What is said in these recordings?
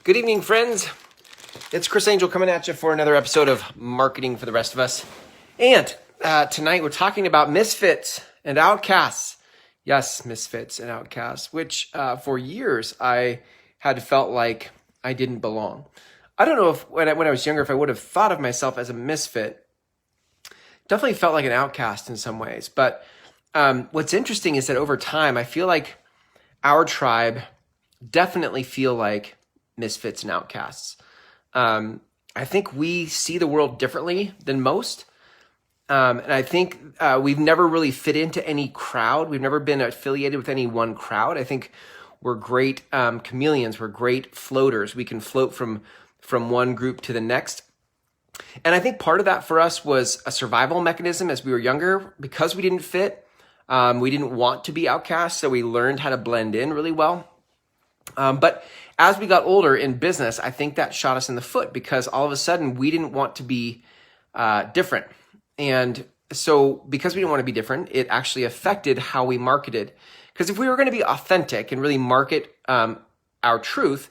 Good evening, friends. It's Chris Angel coming at you for another episode of Marketing for the Rest of Us. And tonight we're talking about Misfits and Outcasts. Yes, Misfits and Outcasts, which for years I had felt like I didn't belong. I don't know if when I was younger, if I would have thought of myself as a misfit. Definitely felt like an outcast in some ways. But what's interesting is that over time, I feel like our tribe definitely feel like misfits and outcasts. I think we see the world differently than most. And I think we've never really fit into any crowd. We've never been affiliated with any one crowd. I think we're great chameleons. We're great floaters. We can float from one group to the next. And I think part of that for us was a survival mechanism as we were younger. Because we didn't fit, we didn't want to be outcasts, so we learned how to blend in really well. But as we got older in business, I think that shot us in the foot because all of a sudden we didn't want to be different. And so because we didn't want to be different, it actually affected how we marketed. Because if we were going to be authentic and really market our truth,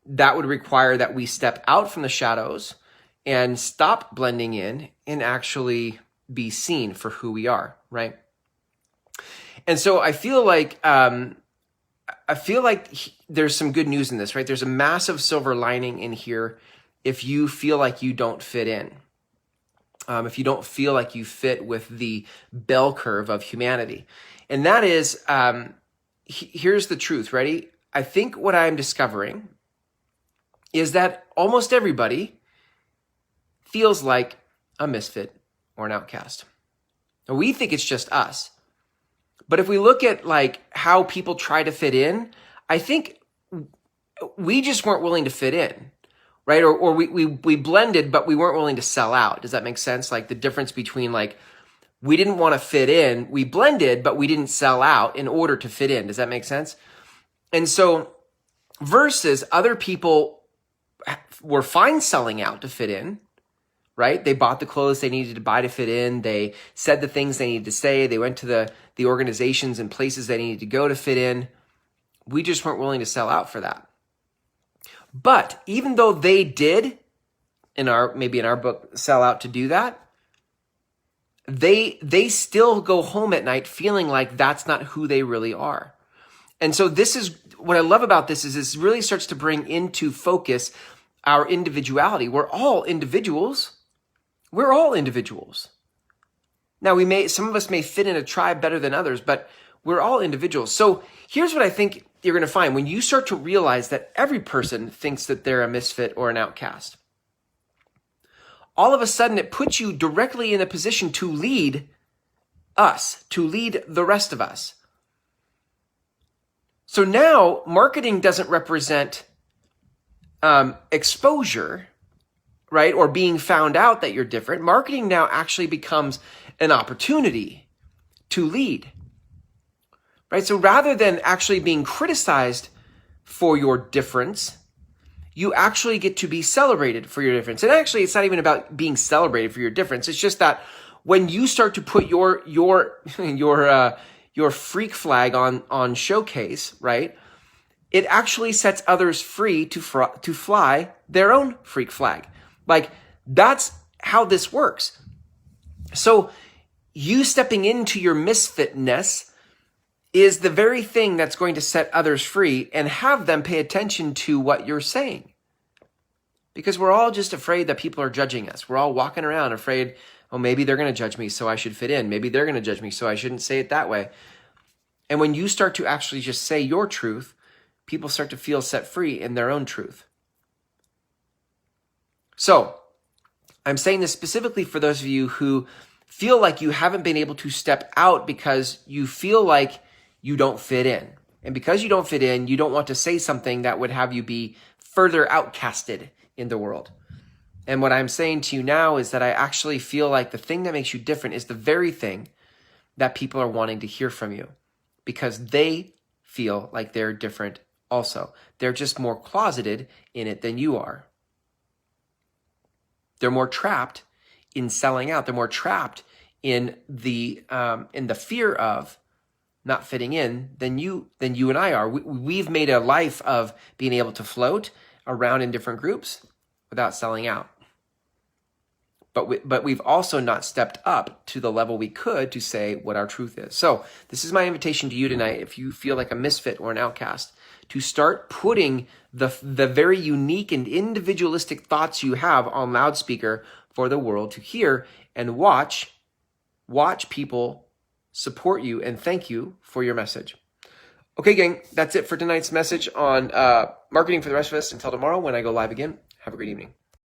that would require that we step out from the shadows and stop blending in and actually be seen for who we are, right? And so I feel like there's some good news in this, right? There's a massive silver lining in here if you feel like you don't fit in. If you don't feel like you fit with the bell curve of humanity. And that is, here's the truth, ready? I think what I'm discovering is that almost everybody feels like a misfit or an outcast. And we think it's just us. But if we look at like how people try to fit in, I think we just weren't willing to fit in, right? Or we blended, but we weren't willing to sell out. Does that make sense? Like the difference between like, we didn't want to fit in, we blended, but we didn't sell out in order to fit in. Does that make sense? And so versus other people were fine selling out to fit in, right? They bought the clothes they needed to buy to fit in. They said the things they needed to say. They went to the organizations and places they needed to go to fit in. We just weren't willing to sell out for that. But even though they did, maybe in our book, sell out to do that, they still go home at night feeling like that's not who they really are. And so this is what I love about this is this really starts to bring into focus our individuality. We're all individuals. We're all individuals. Now some of us may fit in a tribe better than others, but we're all individuals. So here's what I think you're going to find when you start to realize that every person thinks that they're a misfit or an outcast. All of a sudden, it puts you directly in a position to lead us, to lead the rest of us. So now marketing doesn't represent exposure, right? Or being found out that you're different. Marketing now actually becomes an opportunity to lead, right? So rather than actually being criticized for your difference, you actually get to be celebrated for your difference. And actually, it's not even about being celebrated for your difference. It's just that when you start to put your freak flag on showcase, right? It actually sets others free to fly their own freak flag. Like, that's how this works. So you stepping into your misfitness is the very thing that's going to set others free and have them pay attention to what you're saying. Because we're all just afraid that people are judging us. We're all walking around afraid, oh, maybe they're going to judge me, so I should fit in. Maybe they're going to judge me, so I shouldn't say it that way. And when you start to actually just say your truth, people start to feel set free in their own truth. So I'm saying this specifically for those of you who feel like you haven't been able to step out because you feel like you don't fit in. And because you don't fit in, you don't want to say something that would have you be further outcasted in the world. And what I'm saying to you now is that I actually feel like the thing that makes you different is the very thing that people are wanting to hear from you because they feel like they're different also. They're just more closeted in it than you are. They're more trapped in selling out. They're more trapped in the fear of not fitting in than you and I are. We've made a life of being able to float. around in different groups without selling out. But we've also not stepped up to the level we could to say what our truth is. So this is my invitation to you tonight, if you feel like a misfit or an outcast, to start putting the very unique and individualistic thoughts you have on loudspeaker for the world to hear, and watch people support you and thank you for your message. Okay, gang, that's it for tonight's message on marketing for the rest of us. Until tomorrow when I go live again, have a great evening.